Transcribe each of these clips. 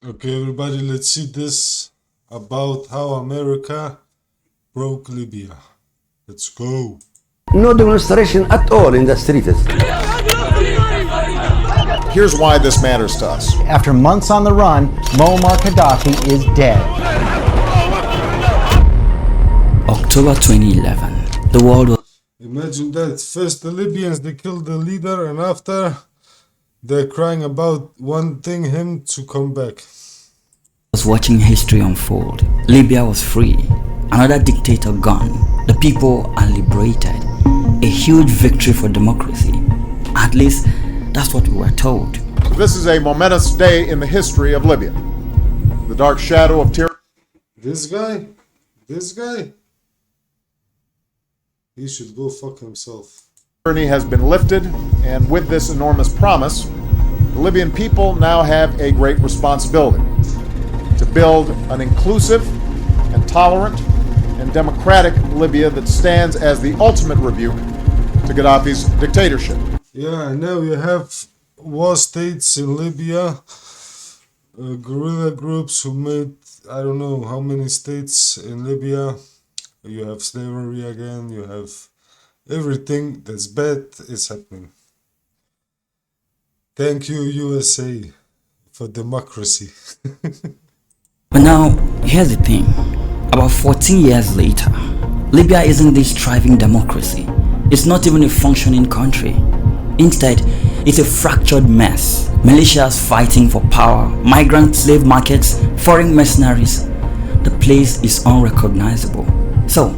Okay, everybody, let's see this about how America broke Libya. Let's go. No demonstration at all in the streets. Here's why this matters to us. After months on the run, Muammar Gaddafi is dead. October 2011. The world was Imagine that. First the Libyans, they killed the leader, and after they're crying about wanting him to come back. watching history unfold. Libya was free. Another dictator gone. The people are liberated. A huge victory for democracy. At least, that's what we were told. This is a momentous day in the history of Libya. The dark shadow of tyranny This guy, he should go fuck himself. has been lifted, and with this enormous promise, the Libyan people now have a great responsibility to build an inclusive and tolerant and democratic Libya that stands as the ultimate rebuke to Gaddafi's dictatorship. Yeah, now you have war states in Libya, guerrilla groups who made, I don't know how many states in Libya. You have slavery again, you have everything that's bad is happening. Thank you, USA, for democracy. But now, here's the thing. About 14 years later, Libya isn't this thriving democracy. It's not even a functioning country. Instead, it's a fractured mess. Militias fighting for power, migrant slave markets, foreign mercenaries. The place is unrecognizable. So,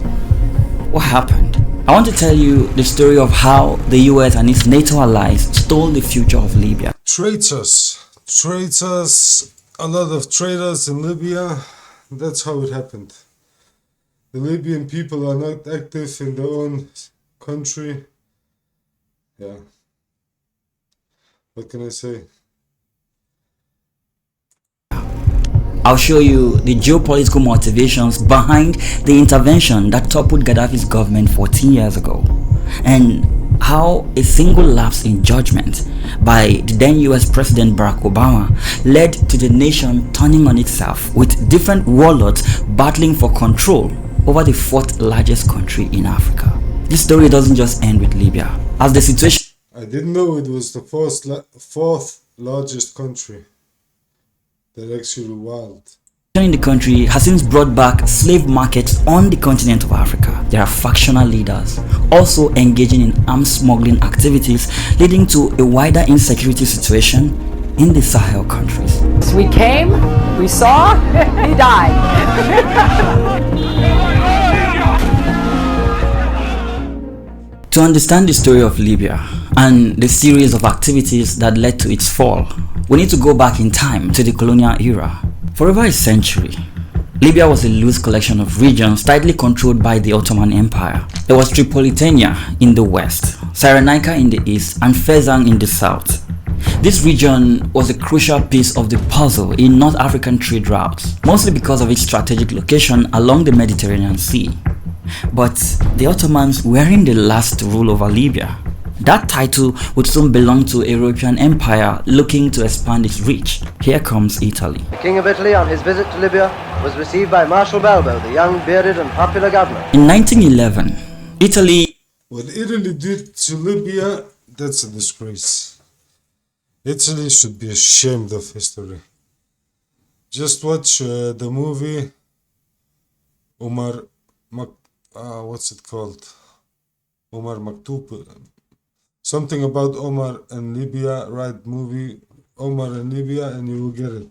what happened? I want to tell you the story of how the US and its NATO allies stole the future of Libya. Traitors, a lot of traitors in Libya. That's how it happened. The Libyan people are not active in their own country. Yeah. What can I say? I'll show you the geopolitical motivations behind the intervention that toppled Gaddafi's government 14 years ago, and how a single lapse in judgment by the then US President Barack Obama led to the nation turning on itself, with different warlords battling for control over the fourth largest country in Africa. This story doesn't just end with Libya, as the situation I didn't know it was the fourth largest country. They're actually wild. in the country has since brought back slave markets on the continent of Africa. There are factional leaders also engaging in arms smuggling activities, leading to a wider insecurity situation in the Sahel countries. We came, we saw, he died. To understand the story of Libya and the series of activities that led to its fall, we need to go back in time to the colonial era. For over a century, Libya was a loose collection of regions tightly controlled by the Ottoman Empire. There was Tripolitania in the west, Cyrenaica in the east, and Fezzan in the south. This region was a crucial piece of the puzzle in North African trade routes, mostly because of its strategic location along the Mediterranean Sea. But the Ottomans weren't the last to rule over Libya. That title would soon belong to a European empire looking to expand its reach. Here comes Italy. The King of Italy, on his visit to Libya, was received by Marshal Balbo, the young, bearded and popular governor. In 1911, Italy... What Italy did to Libya, that's a disgrace. Italy should be ashamed of history. Just watch the movie what's it called? Omar Maktub. Something about Omar and Libya, right? Movie Omar and Libya, and you will get it.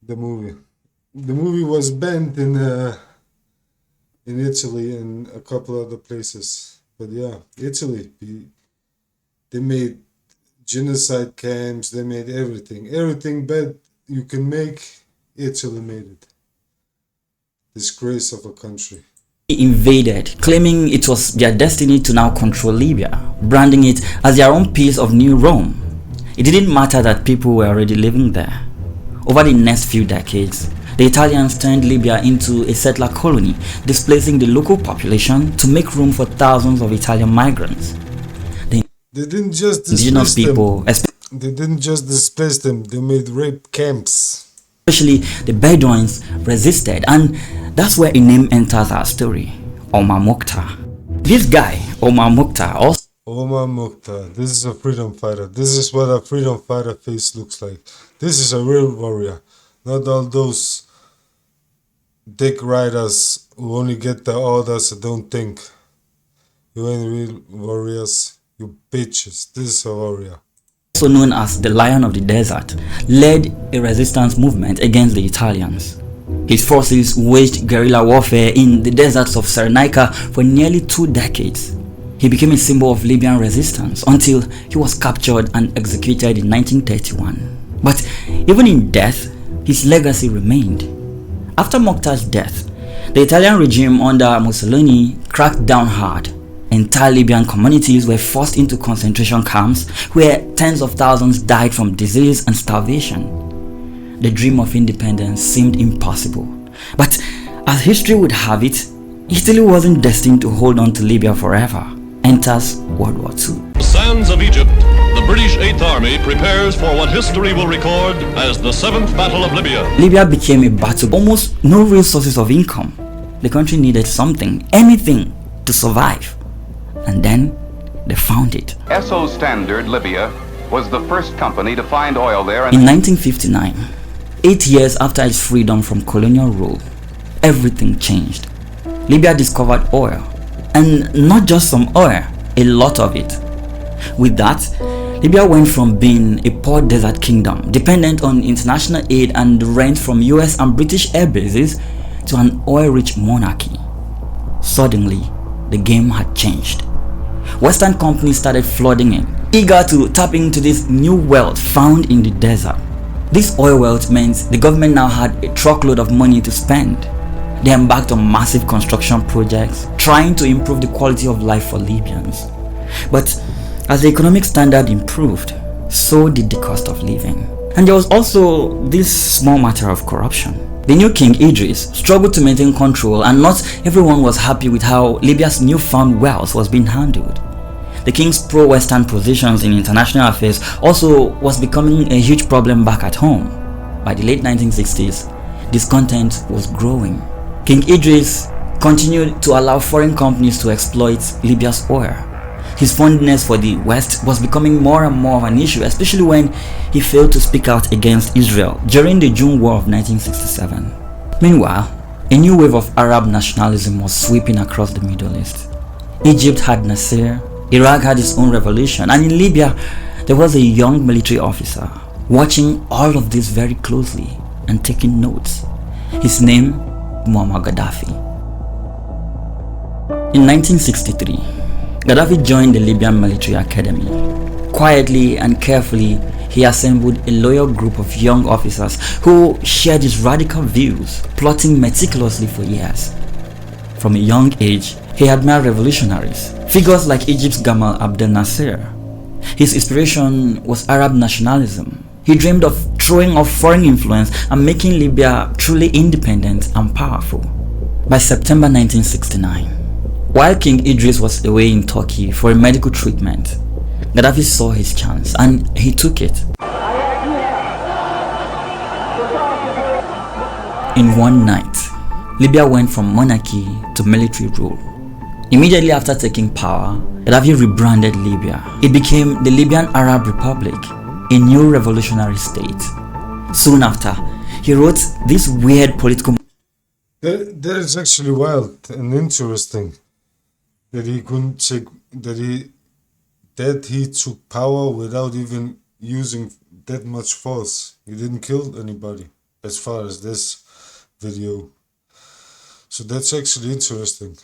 The movie was banned in Italy and a couple other places. But yeah, Italy, they made genocide camps, they made everything bad you can make. Italy made it. Disgrace of a country. Invaded, claiming it was their destiny to now control Libya, branding it as their own piece of New Rome. It didn't matter that people were already living there. Over the next few decades, the Italians turned Libya into a settler colony, displacing the local population to make room for thousands of Italian migrants. They didn't just Indigenous displace people, them. They didn't just displace them, they made rape camps. Especially the Bedouins resisted, and that's where a name enters our story, Omar Mukhtar. This guy, Omar Mukhtar, also Omar Mukhtar, this is a freedom fighter. This is what a freedom fighter face looks like. This is a real warrior, not all those dick riders who only get the orders and don't think. You ain't real warriors, you bitches. This is a warrior. known as the Lion of the Desert, led a resistance movement against the Italians. His forces waged guerrilla warfare in the deserts of Cyrenaica for nearly 2 decades. He became a symbol of Libyan resistance until he was captured and executed in 1931. But even in death, his legacy remained. After Mokhtar's death, the Italian regime under Mussolini cracked down hard. Entire Libyan communities were forced into concentration camps where tens of thousands died from disease and starvation. The dream of independence seemed impossible. But as history would have it, Italy wasn't destined to hold on to Libya forever. Enters World War II. The sands of Egypt, the British 8th Army prepares for what history will record as the 7th Battle of Libya. Libya became a battle, almost no real sources of income. The country needed something, anything, to survive. And then they found it. Esso Standard Libya was the first company to find oil there. In 1959, 8 years after its freedom from colonial rule, everything changed. Libya discovered oil, and not just some oil, a lot of it. With that, Libya went from being a poor desert kingdom dependent on international aid and rent from US and British air bases to an oil-rich monarchy. Suddenly, the game had changed. Western companies started flooding in, eager to tap into this new wealth found in the desert. This oil wealth meant the government now had a truckload of money to spend. They embarked on massive construction projects, trying to improve the quality of life for Libyans. But as the economic standard improved, so did the cost of living. And there was also this small matter of corruption. The new king Idris struggled to maintain control, and not everyone was happy with how Libya's newfound wealth was being handled. The king's pro-Western positions in international affairs also was becoming a huge problem back at home. By the late 1960s, discontent was growing. King Idris continued to allow foreign companies to exploit Libya's oil. His fondness for the West was becoming more and more of an issue, especially when he failed to speak out against Israel during the June War of 1967. Meanwhile, a new wave of Arab nationalism was sweeping across the Middle East. Egypt had Nasser, Iraq had its own revolution, and in Libya, there was a young military officer watching all of this very closely and taking notes. His name, Muammar Gaddafi. In 1963, Gaddafi joined the Libyan military academy. Quietly and carefully, he assembled a loyal group of young officers who shared his radical views, plotting meticulously for years. From a young age, he admired revolutionaries, figures like Egypt's Gamal Abdel Nasser. His inspiration was Arab nationalism. He dreamed of throwing off foreign influence and making Libya truly independent and powerful. By September 1969, while King Idris was away in Turkey for a medical treatment, Gaddafi saw his chance and he took it. In one night, Libya went from monarchy to military rule. Immediately after taking power, Gaddafi rebranded Libya. It became the Libyan Arab Republic, a new revolutionary state. Soon after, he wrote this weird political... That is actually wild and interesting. That he couldn't take that he took power without even using that much force. He didn't kill anybody as far as this video. So that's actually interesting.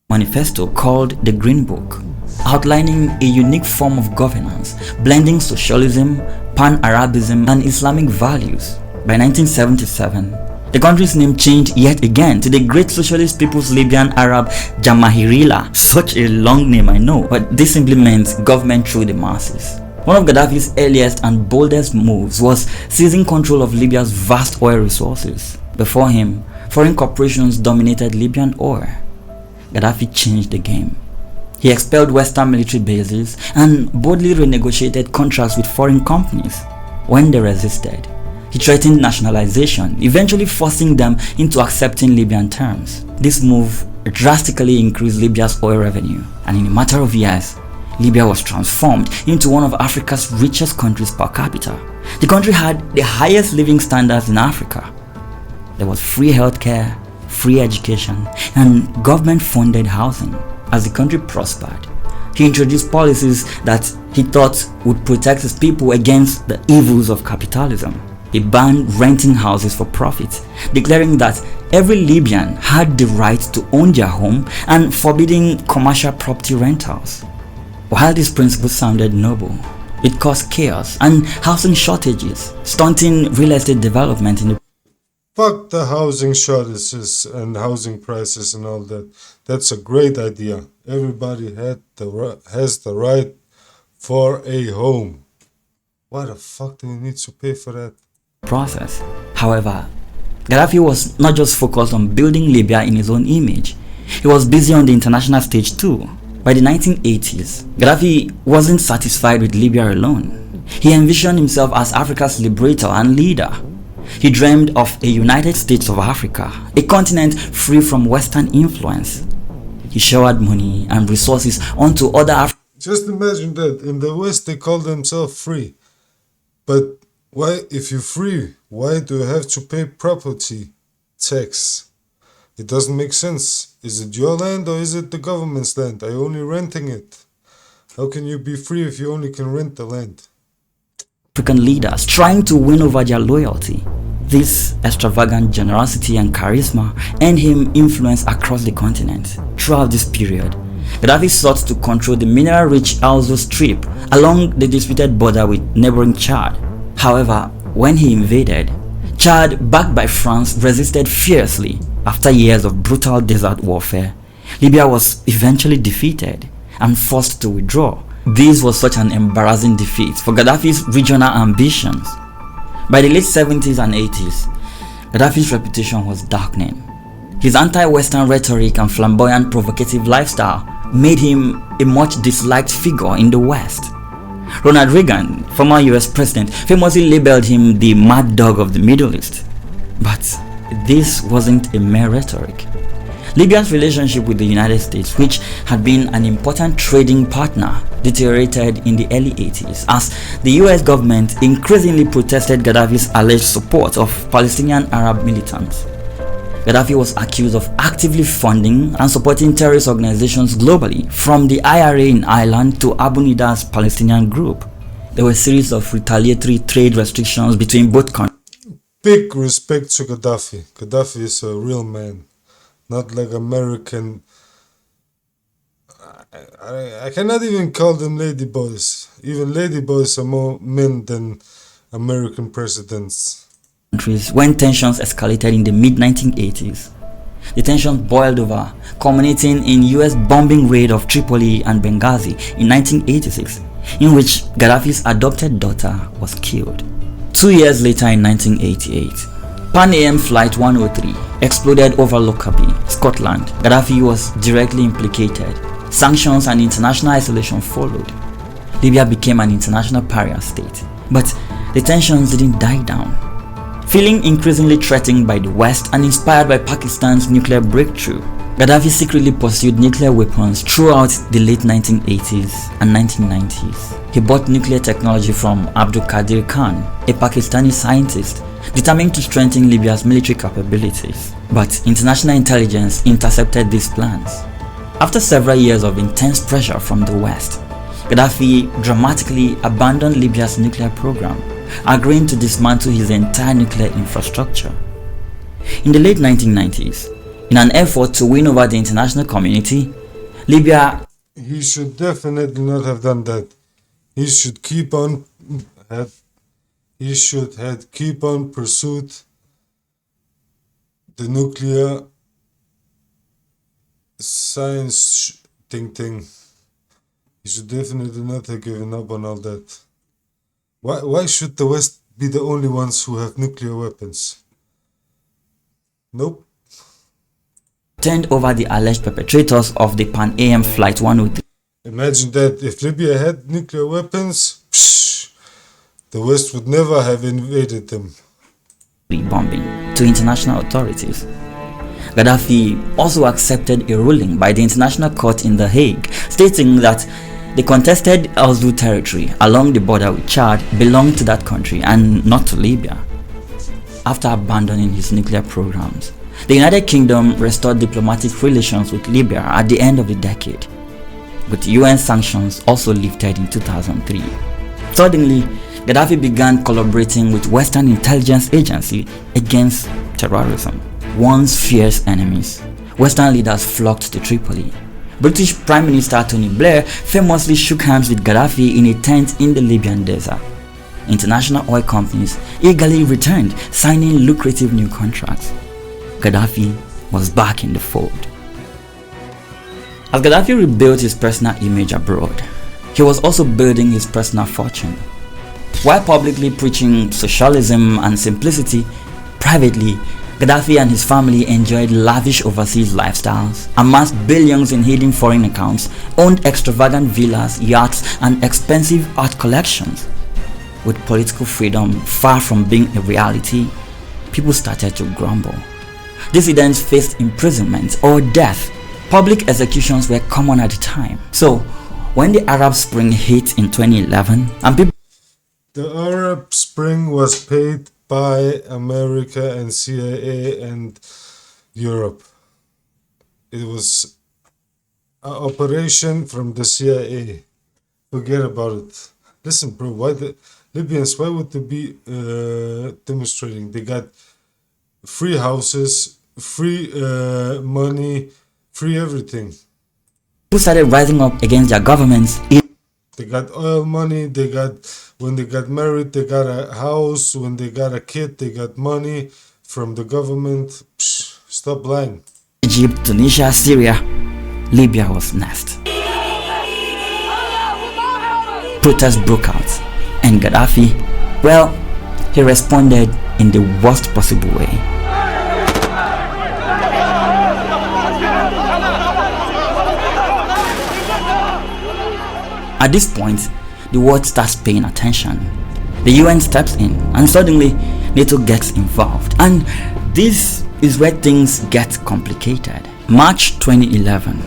Manifesto called the Green Book, outlining a unique form of governance, blending socialism, pan-Arabism, and Islamic values. By 1977, the country's name changed yet again to the Great Socialist People's Libyan Arab Jamahirila. Such a long name, I know, but this simply meant government through the masses. One of Gaddafi's earliest and boldest moves was seizing control of Libya's vast oil resources. Before him, foreign corporations dominated Libyan oil. Gaddafi changed the game. He expelled Western military bases and boldly renegotiated contracts with foreign companies. When they resisted, he threatened nationalization, eventually forcing them into accepting Libyan terms. This move drastically increased Libya's oil revenue, and in a matter of years, Libya was transformed into one of Africa's richest countries per capita. The country had the highest living standards in Africa. There was free healthcare, free education, and government-funded housing. As the country prospered, he introduced policies that he thought would protect his people against the evils of capitalism. He banned renting houses for profit, declaring that every Libyan had the right to own their home and forbidding commercial property rentals. While these principles sounded noble, it caused chaos and housing shortages, stunting real estate development in the Fuck the housing shortages and housing prices and all that. That's a great idea. Everybody has the right for a home. Why the fuck do we need to pay for that? process. However, Gaddafi was not just focused on building Libya in his own image. He was busy on the international stage too. By the 1980s, Gaddafi wasn't satisfied with Libya alone. He envisioned himself as Africa's liberator and leader. He dreamed of a United States of Africa, a continent free from Western influence. He showered money and resources onto other Africans. Just imagine that. In the West, they call themselves free. But why, if you're free, why do you have to pay property tax? It doesn't make sense. Is it your land or is it the government's land? Are you only renting it? How can you be free if you only can rent the land? African leaders trying to win over their loyalty. This extravagant generosity and charisma earned him influence across the continent. Throughout this period, Gaddafi sought to control the mineral-rich Alzo Strip along the disputed border with neighboring Chad. However, when he invaded, Chad, backed by France, resisted fiercely. After years of brutal desert warfare, Libya was eventually defeated and forced to withdraw. This was such an embarrassing defeat for Gaddafi's regional ambitions. By the late 70s and 80s, Gaddafi's reputation was darkening. His anti-Western rhetoric and flamboyant provocative lifestyle made him a much disliked figure in the West. Ronald Reagan, former US president, famously labeled him the mad dog of the Middle East. But this wasn't a mere rhetoric. Libya's relationship with the United States, which had been an important trading partner, deteriorated in the early 80s as the US government increasingly protested Gaddafi's alleged support of Palestinian Arab militants. Gaddafi was accused of actively funding and supporting terrorist organizations globally, from the IRA in Ireland to Abu Nida's Palestinian group. There were a series of retaliatory trade restrictions between both countries. Big respect to Gaddafi. Gaddafi is a real man. Not like American. I cannot even call them ladyboys. Even ladyboys are more men than American presidents. When tensions escalated in the mid-1980s. The tensions boiled over, culminating in US bombing raid of Tripoli and Benghazi in 1986, in which Gaddafi's adopted daughter was killed. 2 years later in 1988, Pan Am Flight 103 exploded over Lockerbie, Scotland. Gaddafi was directly implicated. Sanctions and international isolation followed. Libya became an international pariah state. But the tensions didn't die down. Feeling increasingly threatened by the West and inspired by Pakistan's nuclear breakthrough, Gaddafi secretly pursued nuclear weapons throughout the late 1980s and 1990s. He bought nuclear technology from Abdul Qadir Khan, a Pakistani scientist determined to strengthen Libya's military capabilities. But international intelligence intercepted these plans. After several years of intense pressure from the West, Gaddafi dramatically abandoned Libya's nuclear program, agreeing to dismantle his entire nuclear infrastructure. In the late 1990s, in an effort to win over the international community, Libya... He should definitely not have done that. He should keep on pursued the nuclear science thing. He should definitely not have given up on all that. Why should the West be the only ones who have nuclear weapons? Nope. Turned over the alleged perpetrators of the Pan Am Flight 103. Imagine that if Libya had nuclear weapons, the West would never have invaded them. Bombing to international authorities. Gaddafi also accepted a ruling by the International Court in The Hague stating that the contested Al-Zuu territory along the border with Chad belonged to that country and not to Libya. After abandoning his nuclear programs, the United Kingdom restored diplomatic relations with Libya at the end of the decade, with UN sanctions also lifted in 2003. Suddenly, Gaddafi began collaborating with Western intelligence agencies against terrorism. Once fierce enemies, Western leaders flocked to Tripoli. British Prime Minister Tony Blair famously shook hands with Gaddafi in a tent in the Libyan desert. International oil companies eagerly returned, signing lucrative new contracts. Gaddafi was back in the fold. As Gaddafi rebuilt his personal image abroad, he was also building his personal fortune. While publicly preaching socialism and simplicity, privately, Gaddafi and his family enjoyed lavish overseas lifestyles, amassed billions in hidden foreign accounts, owned extravagant villas, yachts, and expensive art collections. With political freedom far from being a reality, people started to grumble. Dissidents faced imprisonment or death. Public executions were common at the time. So, when the Arab Spring hit in 2011, and people... The Arab Spring was paid by America and CIA and Europe. It was an operation from the CIA. Forget about it. Listen, bro, why the Libyans, why would they be demonstrating? They got free houses, free money, free everything. People started rising up against their governments. They got oil money, when they got married, they got a house, when they got a kid, they got money from the government. Stop lying. Egypt, Tunisia, Syria, Libya was next. Protests broke out, and Gaddafi, well, he responded in the worst possible way. At this point, the world starts paying attention. The UN steps in, and suddenly NATO gets involved. And this is where things get complicated. March 2011,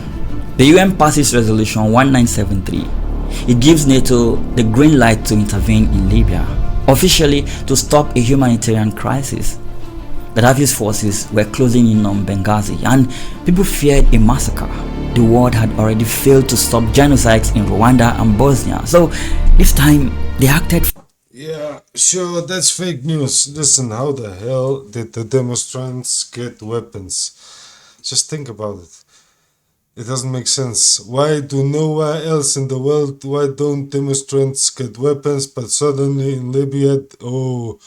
the UN passes Resolution 1973. It gives NATO the green light to intervene in Libya, officially to stop a humanitarian crisis. Gaddafi's forces were closing in on Benghazi, and people feared a massacre. The world had already failed to stop genocides in Rwanda and Bosnia, so this time they acted. Yeah, sure, that's fake news. Listen, how the hell did the demonstrants get weapons? Just think about it. It doesn't make sense. Why do nowhere else in the world, why don't demonstrants get weapons, but suddenly in Libya, oh,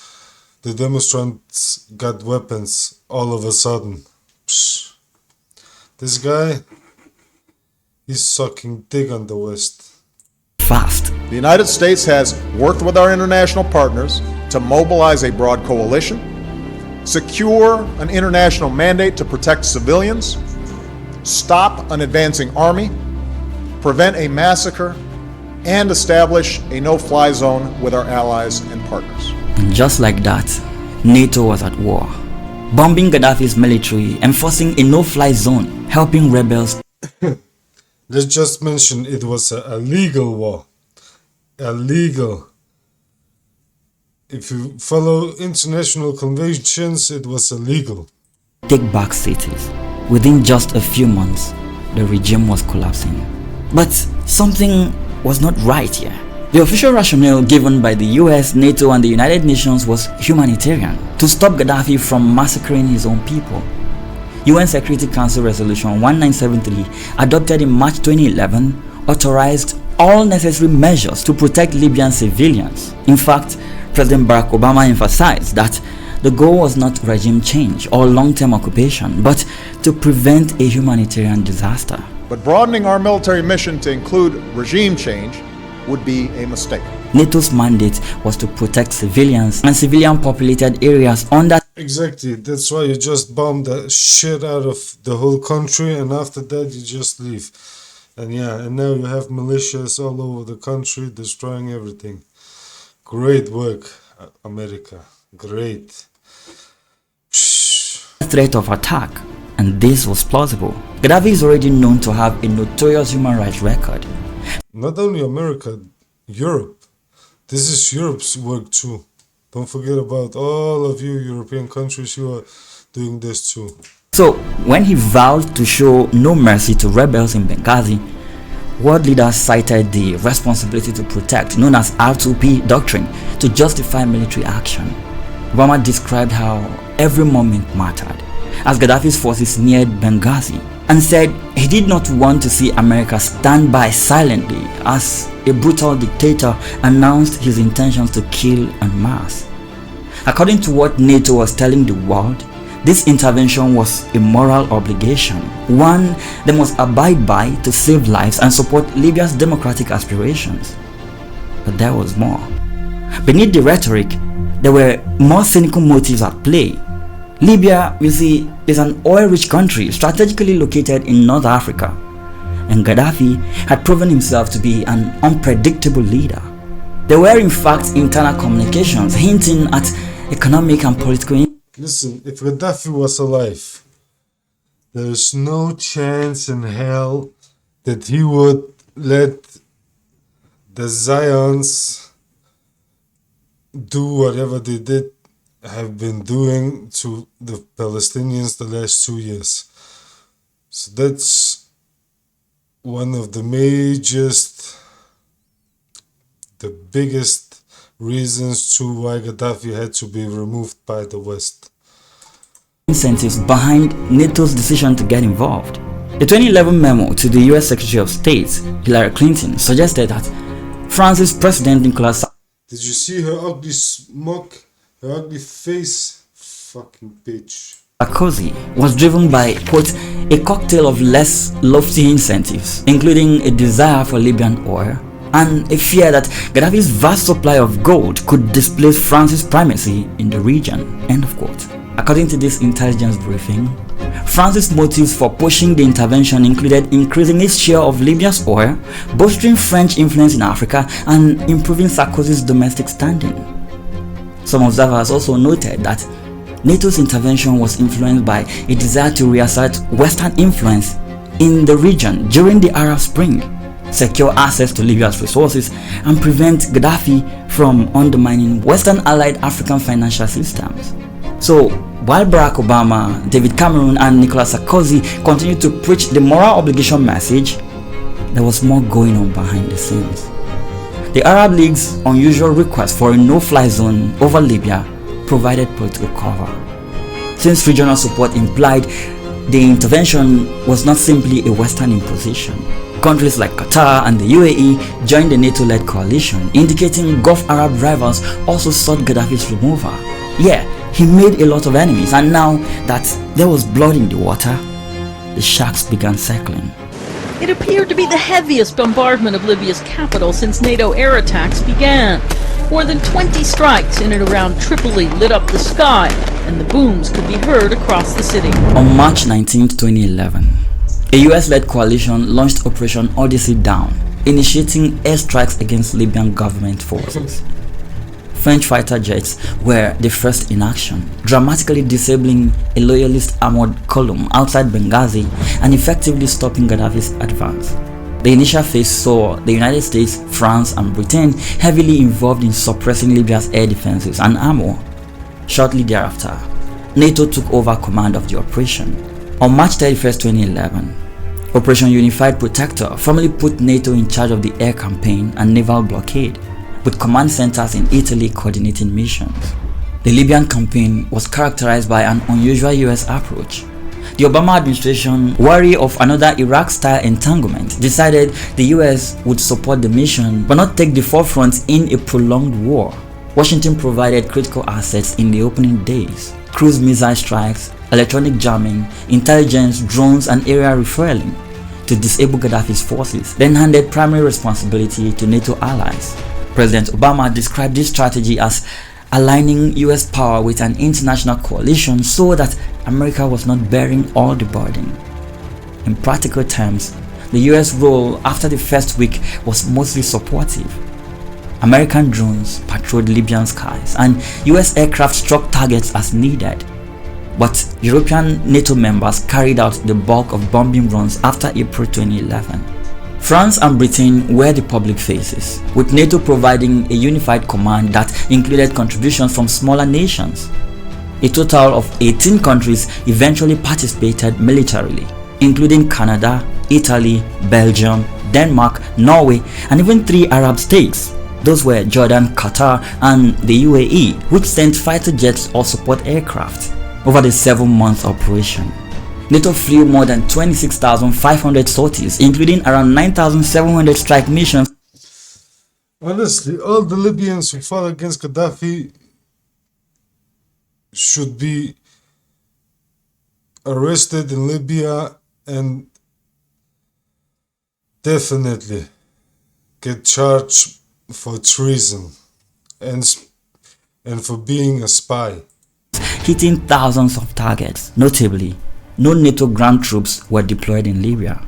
the demonstrants got weapons all of a sudden? Psh. This guy, he's sucking dick on the West. Fast. The United States has worked with our international partners to mobilize a broad coalition, secure an international mandate to protect civilians, stop an advancing army, prevent a massacre, and establish a no-fly zone with our allies and partners. And just like that, NATO was at war, bombing Gaddafi's military, enforcing a no-fly zone, helping rebels. Let's just mention it was a legal war. Illegal. If you follow international conventions, it was illegal. Take back cities. Within just a few months, the regime was collapsing. But something was not right here. The official rationale given by the US, NATO and the United Nations was humanitarian, to stop Gaddafi from massacring his own people. UN Security Council Resolution 1973, adopted in March 2011, authorized all necessary measures to protect Libyan civilians. In fact, President Barack Obama emphasized that the goal was not regime change or long-term occupation, but to prevent a humanitarian disaster. But broadening our military mission to include regime change would be a mistake. NATO's mandate was to protect civilians and civilian-populated areas under... Exactly, that's why you just bomb the shit out of the whole country, and after that you just leave. And yeah, and now you have militias all over the country destroying everything. Great work, America. Great. Threat of attack, and this was plausible. Gaddafi is already known to have a notorious human rights record. Not only America, Europe. This is Europe's work too. Don't forget about all of you European countries who are doing this too. So, when he vowed to show no mercy to rebels in Benghazi, world leaders cited the responsibility to protect, known as R2P doctrine, to justify military action. Obama described how every moment mattered as Gaddafi's forces neared Benghazi, and said he did not want to see America stand by silently as a brutal dictator announced his intentions to kill en masse. According to what NATO was telling the world, this intervention was a moral obligation, one they must abide by to save lives and support Libya's democratic aspirations. But there was more. Beneath the rhetoric, there were more cynical motives at play. Libya, you see, is an oil-rich country strategically located in North Africa, and Gaddafi had proven himself to be an unpredictable leader. There were in fact internal communications hinting at economic and political. Listen, if Gaddafi was alive, there is no chance in hell that he would let the Zions do whatever they have been doing to the Palestinians the last 2 years. So that's one of the biggest reasons to why Gaddafi had to be removed by the West. Incentives behind NATO's decision to get involved. The 2011 memo to the U.S. Secretary of State, Hillary Clinton, suggested that France's President Nicolas. Did you see her ugly smoke? Her ugly face? Fucking bitch. Sarkozy was driven by, quote, a cocktail of less lofty incentives, including a desire for Libyan oil and a fear that Gaddafi's vast supply of gold could displace France's primacy in the region, end of quote. According to this intelligence briefing, France's motives for pushing the intervention included increasing its share of Libya's oil, bolstering French influence in Africa, and improving Sarkozy's domestic standing. Some observers also noted that NATO's intervention was influenced by a desire to reassert Western influence in the region during the Arab Spring, secure access to Libya's resources, and prevent Gaddafi from undermining Western allied African financial systems. So, while Barack Obama, David Cameron, and Nicolas Sarkozy continued to preach the moral obligation message, there was more going on behind the scenes. The Arab League's unusual request for a no-fly zone over Libya provided political cover, since regional support implied the intervention was not simply a Western imposition. Countries like Qatar and the UAE joined the NATO-led coalition, indicating Gulf Arab rivals also sought Gaddafi's removal. Yeah, he made a lot of enemies, and now that there was blood in the water, the sharks began circling. It appeared to be the heaviest bombardment of Libya's capital since NATO air attacks began. More than 20 strikes in and around Tripoli lit up the sky, and the booms could be heard across the city. On March 19, 2011, a US-led coalition launched Operation Odyssey Down, initiating airstrikes against Libyan government forces. French fighter jets were the first in action, dramatically disabling a loyalist armored column outside Benghazi and effectively stopping Gaddafi's advance. The initial phase saw the United States, France, and Britain heavily involved in suppressing Libya's air defenses and armor. Shortly thereafter, NATO took over command of the operation. On March 31, 2011, Operation Unified Protector formally put NATO in charge of the air campaign and naval blockade, with command centers in Italy coordinating missions. The Libyan campaign was characterized by an unusual US approach. The Obama administration, wary of another Iraq-style entanglement, decided the US would support the mission but not take the forefront in a prolonged war. Washington provided critical assets in the opening days: cruise missile strikes, electronic jamming, intelligence, drones, and area refueling to disable Gaddafi's forces, then handed primary responsibility to NATO allies. President Obama described this strategy as aligning US power with an international coalition so that America was not bearing all the burden. In practical terms, the US role after the first week was mostly supportive. American drones patrolled Libyan skies and US aircraft struck targets as needed. But European NATO members carried out the bulk of bombing runs after April 2011. France and Britain were the public faces, with NATO providing a unified command that included contributions from smaller nations. A total of 18 countries eventually participated militarily, including Canada, Italy, Belgium, Denmark, Norway, and even 3 Arab states. Those were Jordan, Qatar, and the UAE, which sent fighter jets or support aircraft. Over the 7-month operation, NATO flew more than 26,500 sorties, including around 9,700 strike missions. Honestly, all the Libyans who fought against Gaddafi should be arrested in Libya and definitely get charged for treason and for being a spy. Hitting thousands of targets. Notably, no NATO ground troops were deployed in Libya.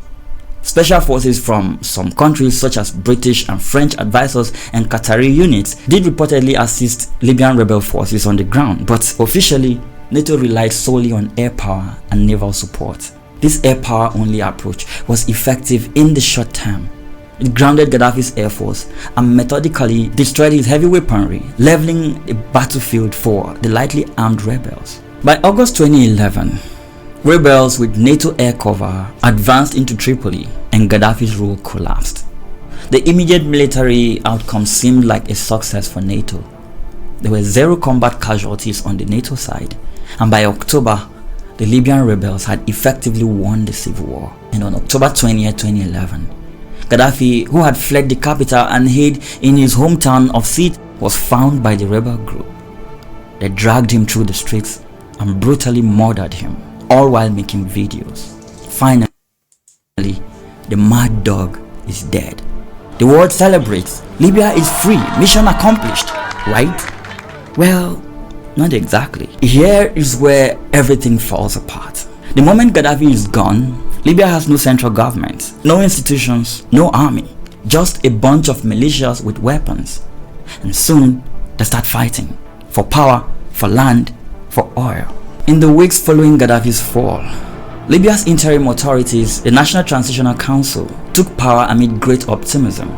Special forces from some countries such as British and French advisors and Qatari units did reportedly assist Libyan rebel forces on the ground, but officially, NATO relied solely on air power and naval support. This air power only approach was effective in the short term. It grounded Gaddafi's air force and methodically destroyed his heavy weaponry, leveling a battlefield for the lightly armed rebels. By August 2011, rebels with NATO air cover advanced into Tripoli and Gaddafi's rule collapsed. The immediate military outcome seemed like a success for NATO. There were 0 combat casualties on the NATO side, and by October, the Libyan rebels had effectively won the civil war. And on October 20, 2011, Gaddafi, who had fled the capital and hid in his hometown of Sirte, was found by the rebel group. They dragged him through the streets and brutally murdered him, all while making videos. Finally, the mad dog is dead. The world celebrates. Libya is free. Mission accomplished, right? Well, not exactly. Here is where everything falls apart. The moment Gaddafi is gone, Libya has no central government, no institutions, no army, just a bunch of militias with weapons. And soon, they start fighting for power, for land, for oil. In the weeks following Gaddafi's fall, Libya's interim authorities, the National Transitional Council, took power amid great optimism.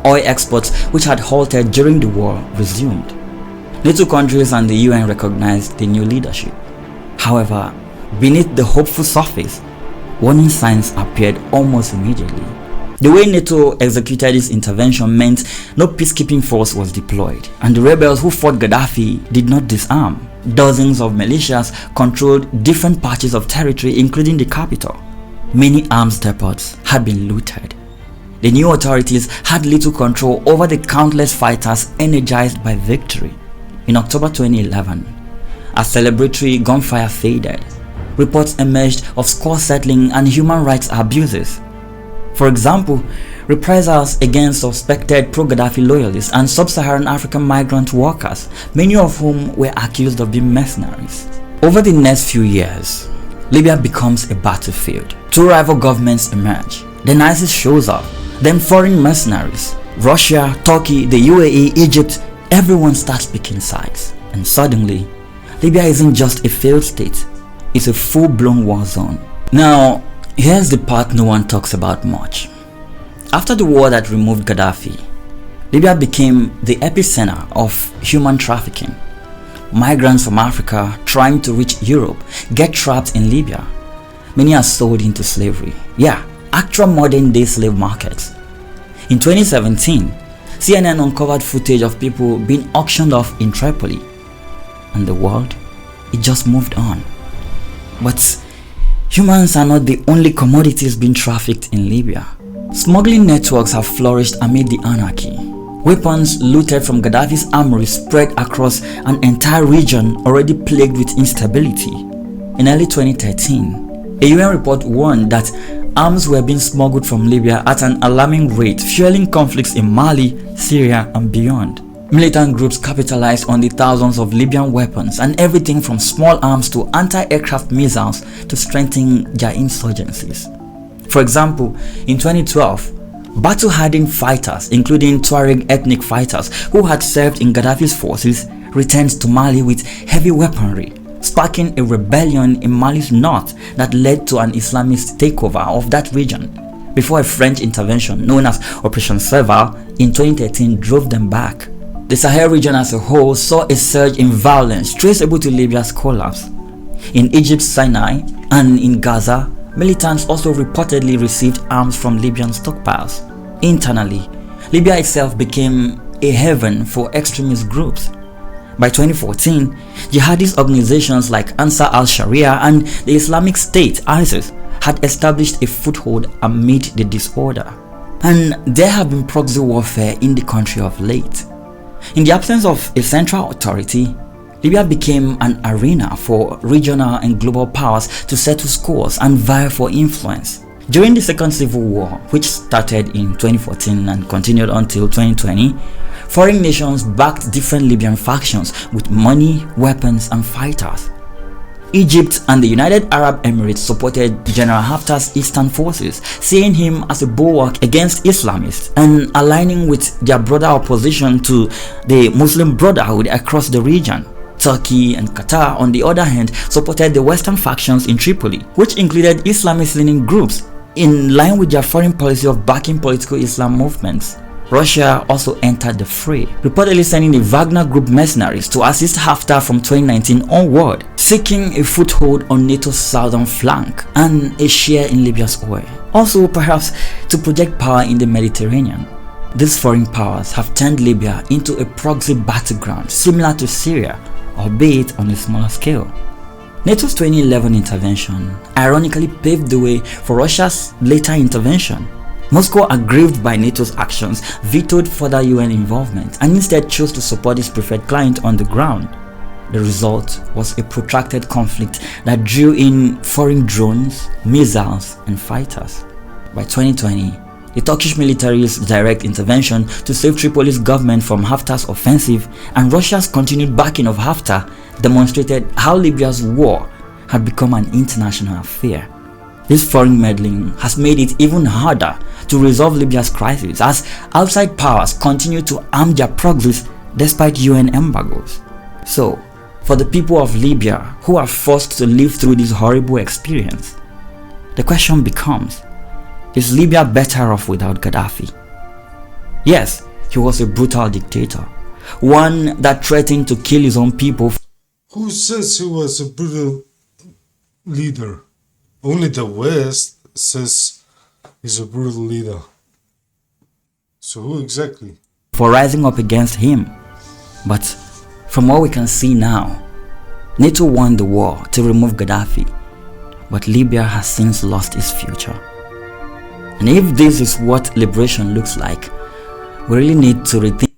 Oil exports, which had halted during the war, resumed. NATO countries and the UN recognized the new leadership. However, beneath the hopeful surface, warning signs appeared almost immediately. The way NATO executed its intervention meant no peacekeeping force was deployed, and the rebels who fought Gaddafi did not disarm. Dozens of militias controlled different patches of territory, including the capital. Many arms depots had been looted. The new authorities had little control over the countless fighters energized by victory. In October 2011, as celebratory gunfire faded, reports emerged of score settling and human rights abuses. For example, reprisals against suspected pro-Gaddafi loyalists and sub-Saharan African migrant workers, many of whom were accused of being mercenaries. Over the next few years, Libya becomes a battlefield. 2 rival governments emerge. Then ISIS shows up. Then foreign mercenaries. Russia, Turkey, the UAE, Egypt, everyone starts picking sides. And suddenly, Libya isn't just a failed state, it's a full-blown war zone. Now, here's the part no one talks about much. After the war that removed Gaddafi, Libya became the epicenter of human trafficking. Migrants from Africa trying to reach Europe get trapped in Libya. Many are sold into slavery. Yeah, actual modern-day slave markets. In 2017, CNN uncovered footage of people being auctioned off in Tripoli. And the world, it just moved on. But humans are not the only commodities being trafficked in Libya. Smuggling networks have flourished amid the anarchy. Weapons looted from Gaddafi's armory spread across an entire region already plagued with instability. In early 2013, a UN report warned that arms were being smuggled from Libya at an alarming rate, fueling conflicts in Mali, Syria, and beyond. Militant groups capitalized on the thousands of Libyan weapons and everything from small arms to anti-aircraft missiles to strengthen their insurgencies. For example, in 2012, battle-hardened fighters, including Tuareg ethnic fighters who had served in Gaddafi's forces, returned to Mali with heavy weaponry, sparking a rebellion in Mali's north that led to an Islamist takeover of that region, before a French intervention known as Operation Serval in 2013 drove them back. The Sahel region as a whole saw a surge in violence traceable to Libya's collapse. In Egypt's Sinai and in Gaza, militants also reportedly received arms from Libyan stockpiles. Internally, Libya itself became a haven for extremist groups. By 2014, jihadist organizations like Ansar al-Sharia and the Islamic State (ISIS) had established a foothold amid the disorder. And there have been proxy warfare in the country of late. In the absence of a central authority, Libya became an arena for regional and global powers to settle scores and vie for influence. During the Second Civil War, which started in 2014 and continued until 2020, foreign nations backed different Libyan factions with money, weapons, and fighters. Egypt and the United Arab Emirates supported General Haftar's eastern forces, seeing him as a bulwark against Islamists and aligning with their broader opposition to the Muslim Brotherhood across the region. Turkey and Qatar, on the other hand, supported the Western factions in Tripoli, which included Islamist-leaning groups, in line with their foreign policy of backing political Islam movements. Russia also entered the fray, reportedly sending the Wagner Group mercenaries to assist Haftar from 2019 onward, seeking a foothold on NATO's southern flank and a share in Libya's oil. Also, perhaps to project power in the Mediterranean. These foreign powers have turned Libya into a proxy battleground similar to Syria, albeit on a smaller scale. NATO's 2011 intervention ironically paved the way for Russia's later intervention. Moscow, aggrieved by NATO's actions, vetoed further UN involvement and instead chose to support its preferred client on the ground. The result was a protracted conflict that drew in foreign drones, missiles, and fighters. By 2020, the Turkish military's direct intervention to save Tripoli's government from Haftar's offensive and Russia's continued backing of Haftar demonstrated how Libya's war had become an international affair. This foreign meddling has made it even harder to resolve Libya's crisis as outside powers continue to arm their proxies despite UN embargoes. So, for the people of Libya who are forced to live through this horrible experience, the question becomes, is Libya better off without Gaddafi? Yes, he was a brutal dictator, one that threatened to kill his own people. Who says he was a brutal leader? Only the West says he's a brutal leader. So who exactly? For rising up against him. But from what we can see now, NATO won the war to remove Gaddafi, but Libya has since lost its future. And if this is what liberation looks like, we really need to rethink.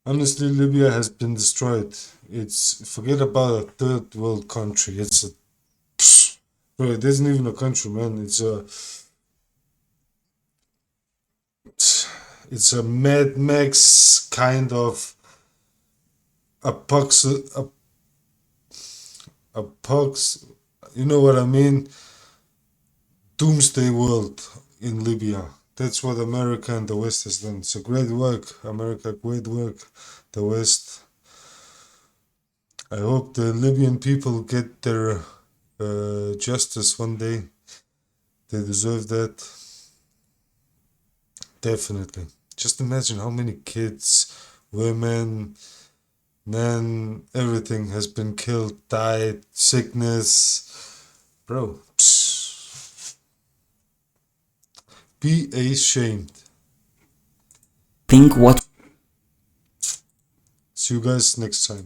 Honestly, Libya has been destroyed. Forget about a third world country. Bro, it isn't even a country, man. It's a Mad Max kind of you know what I mean? Doomsday world in Libya. That's what America and the West has done. It's a great work, America, great work. The West. I hope the Libyan people get their justice one day. They deserve that. Definitely. Just imagine how many kids, women, men, everything has been killed, died, sickness. Bro, be ashamed. Think what. See you guys next time.